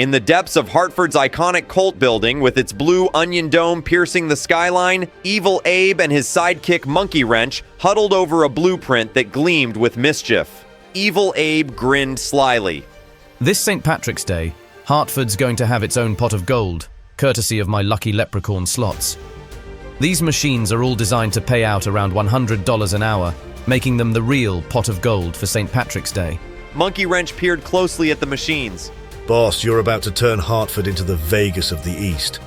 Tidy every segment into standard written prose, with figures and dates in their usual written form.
In the depths of Hartford's iconic cult building, with its blue onion dome piercing the skyline, Evil Abe and his sidekick Monkey Wrench huddled over a blueprint that gleamed with mischief. Evil Abe grinned slyly. This St. Patrick's Day, Hartford's going to have its own pot of gold, courtesy of my Lucky Leprechaun slots. These machines are all designed to pay out around $100 an hour, making them the real pot of gold for St. Patrick's Day. Monkey Wrench peered closely at the machines. Boss, you're about to turn Hartford into the Vegas of the East.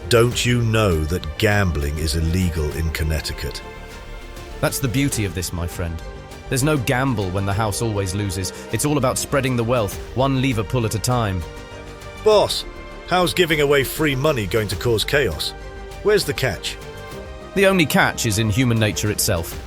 Don't you know that gambling is illegal in Connecticut? That's the beauty of this, my friend. There's no gamble when the house always loses. It's all about spreading the wealth, one lever pull at a time. Boss, how's giving away free money going to cause chaos? Where's the catch? The only catch is in human nature itself.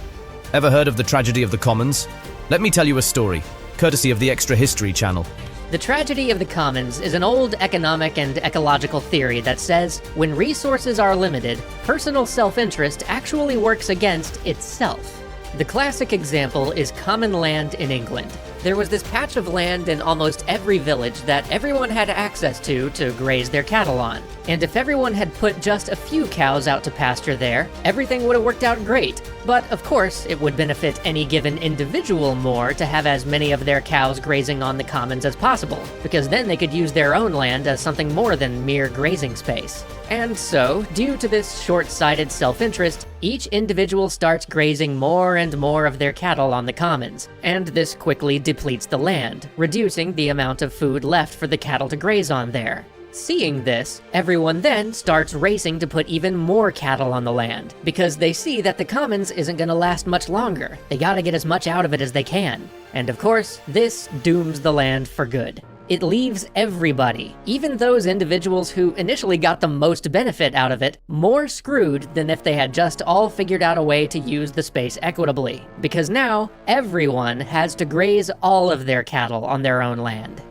Ever heard of the tragedy of the commons? Let me tell you a story, courtesy of the Extra History channel. The tragedy of the commons is an old economic and ecological theory that says when resources are limited, personal self-interest actually works against itself. The classic example is common land in England. There was this patch of land in almost every village that everyone had access to graze their cattle on. And if everyone had put just a few cows out to pasture there, everything would have worked out great. But of course, it would benefit any given individual more to have as many of their cows grazing on the commons as possible, because then they could use their own land as something more than mere grazing space. And so, due to this short-sighted self-interest, each individual starts grazing more and more of their cattle on the commons, and this quickly depletes the land, reducing the amount of food left for the cattle to graze on there. Seeing this, everyone then starts racing to put even more cattle on the land, because they see that the commons isn't gonna last much longer. They gotta get as much out of it as they can. And of course, this dooms the land for good. It leaves everybody, even those individuals who initially got the most benefit out of it, more screwed than if they had just all figured out a way to use the space equitably. Because now, everyone has to graze all of their cattle on their own land.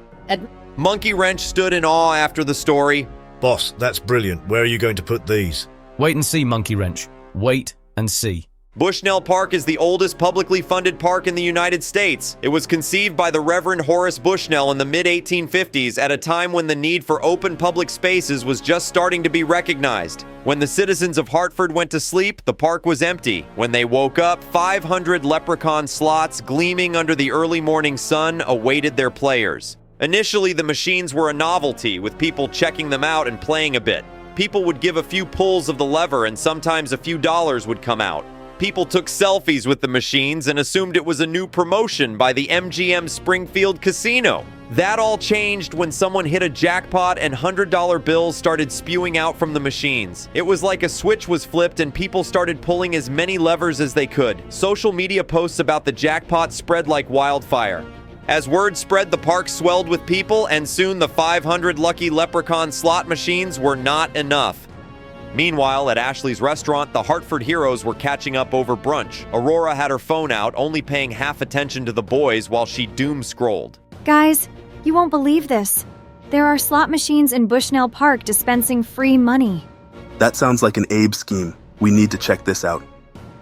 Monkey Wrench stood in awe after the story. Boss, that's brilliant. Where are you going to put these? Wait and see, Monkey Wrench. Wait and see. Bushnell Park is the oldest publicly funded park in the United States. It was conceived by the Reverend Horace Bushnell in the mid-1850s at a time when the need for open public spaces was just starting to be recognized. When the citizens of Hartford went to sleep, the park was empty. When they woke up, 500 leprechaun slots gleaming under the early morning sun awaited their players. Initially, the machines were a novelty, with people checking them out and playing a bit. People would give a few pulls of the lever and sometimes a few dollars would come out. People took selfies with the machines and assumed it was a new promotion by the MGM Springfield Casino. That all changed when someone hit a jackpot and $100 bills started spewing out from the machines. It was like a switch was flipped and people started pulling as many levers as they could. Social media posts about the jackpot spread like wildfire. As word spread, the park swelled with people, and soon the 500 Lucky Leprechaun slot machines were not enough. Meanwhile, at Ashley's restaurant, the Hartford heroes were catching up over brunch. Aurora had her phone out, only paying half attention to the boys while she doom-scrolled. Guys, you won't believe this. There are slot machines in Bushnell Park dispensing free money. That sounds like an Abe scheme. We need to check this out.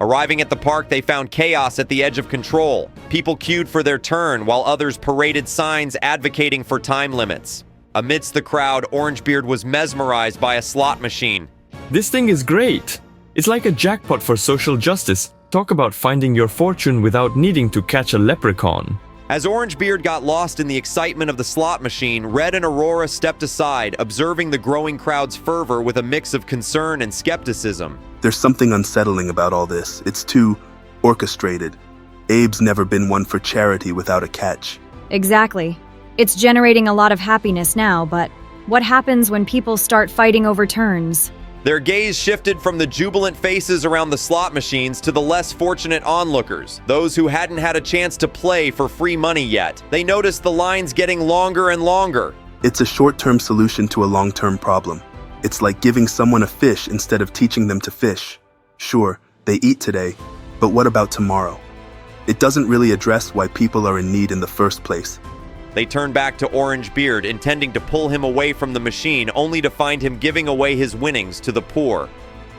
Arriving at the park, they found chaos at the edge of control. People queued for their turn, while others paraded signs advocating for time limits. Amidst the crowd, Orangebeard was mesmerized by a slot machine. This thing is great! It's like a jackpot for social justice. Talk about finding your fortune without needing to catch a leprechaun. As Orangebeard got lost in the excitement of the slot machine, Red and Aurora stepped aside, observing the growing crowd's fervor with a mix of concern and skepticism. There's something unsettling about all this. It's too orchestrated. Abe's never been one for charity without a catch. Exactly. It's generating a lot of happiness now, but what happens when people start fighting over turns? Their gaze shifted from the jubilant faces around the slot machines to the less fortunate onlookers, those who hadn't had a chance to play for free money yet. They noticed the lines getting longer and longer. It's a short-term solution to a long-term problem. It's like giving someone a fish instead of teaching them to fish. Sure, they eat today, but what about tomorrow? It doesn't really address why people are in need in the first place. They turned back to Orangebeard, intending to pull him away from the machine, only to find him giving away his winnings to the poor.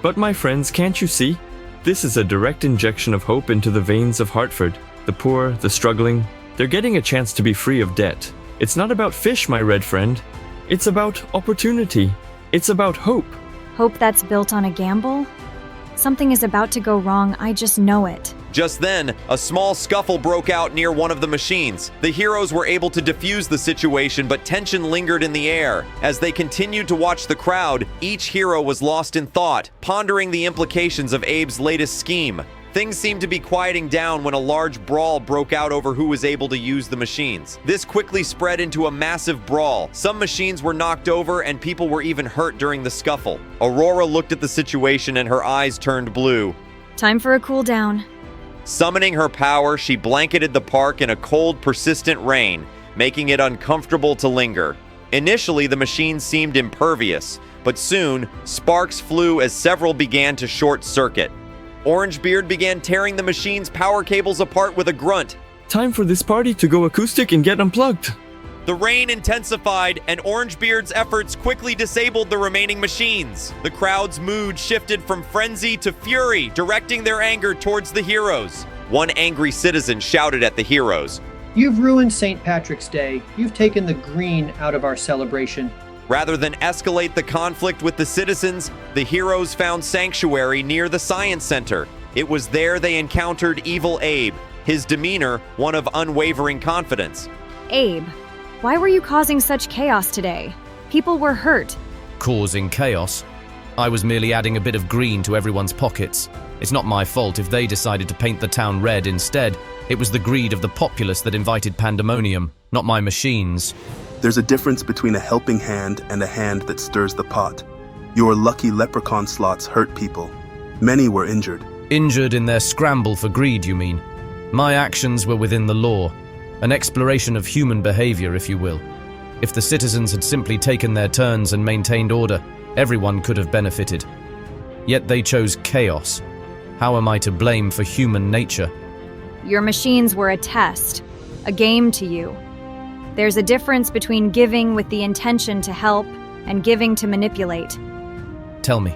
But my friends, can't you see? This is a direct injection of hope into the veins of Hartford. The poor, the struggling, they're getting a chance to be free of debt. It's not about fish, my red friend. It's about opportunity. It's about hope. Hope that's built on a gamble? Something is about to go wrong, I just know it. Just then, a small scuffle broke out near one of the machines. The heroes were able to defuse the situation, but tension lingered in the air. As they continued to watch the crowd, each hero was lost in thought, pondering the implications of Abe's latest scheme. Things seemed to be quieting down when a large brawl broke out over who was able to use the machines. This quickly spread into a massive brawl. Some machines were knocked over and people were even hurt during the scuffle. Aurora looked at the situation and her eyes turned blue. Time for a cool down. Summoning her power, she blanketed the park in a cold, persistent rain, making it uncomfortable to linger. Initially, the machines seemed impervious, but soon, sparks flew as several began to short circuit. Orangebeard began tearing the machine's power cables apart with a grunt. Time for this party to go acoustic and get unplugged. The rain intensified, and Orangebeard's efforts quickly disabled the remaining machines. The crowd's mood shifted from frenzy to fury, directing their anger towards the heroes. One angry citizen shouted at the heroes, "You've ruined St. Patrick's Day. You've taken the green out of our celebration." Rather than escalate the conflict with the citizens, the heroes found sanctuary near the Science Center. It was there they encountered Evil Abe, his demeanor one of unwavering confidence. Abe, why were you causing such chaos today? People were hurt. Causing chaos? I was merely adding a bit of green to everyone's pockets. It's not my fault if they decided to paint the town red instead. It was the greed of the populace that invited pandemonium, not my machines. There's a difference between a helping hand and a hand that stirs the pot. Your Lucky Leprechaun slots hurt people. Many were injured. Injured in their scramble for greed, you mean? My actions were within the law, an exploration of human behavior, if you will. If the citizens had simply taken their turns and maintained order, everyone could have benefited. Yet they chose chaos. How am I to blame for human nature? Your machines were a test, a game to you. There's a difference between giving with the intention to help and giving to manipulate. Tell me,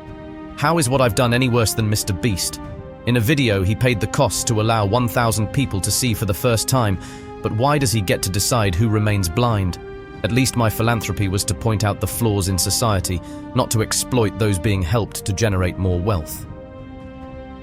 how is what I've done any worse than Mr. Beast? In a video, he paid the cost to allow 1,000 people to see for the first time, but why does he get to decide who remains blind? At least my philanthropy was to point out the flaws in society, not to exploit those being helped to generate more wealth.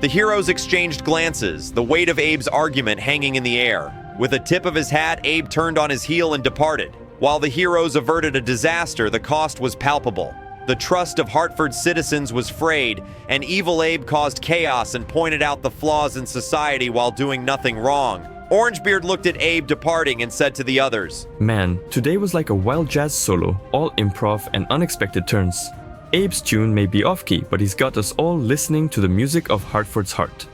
The heroes exchanged glances, the weight of Abe's argument hanging in the air. With a tip of his hat, Abe turned on his heel and departed. While the heroes averted a disaster, the cost was palpable. The trust of Hartford's citizens was frayed, and Evil Abe caused chaos and pointed out the flaws in society while doing nothing wrong. Orangebeard looked at Abe departing and said to the others, Man, today was like a wild jazz solo, all improv and unexpected turns. Abe's tune may be off-key, but he's got us all listening to the music of Hartford's heart.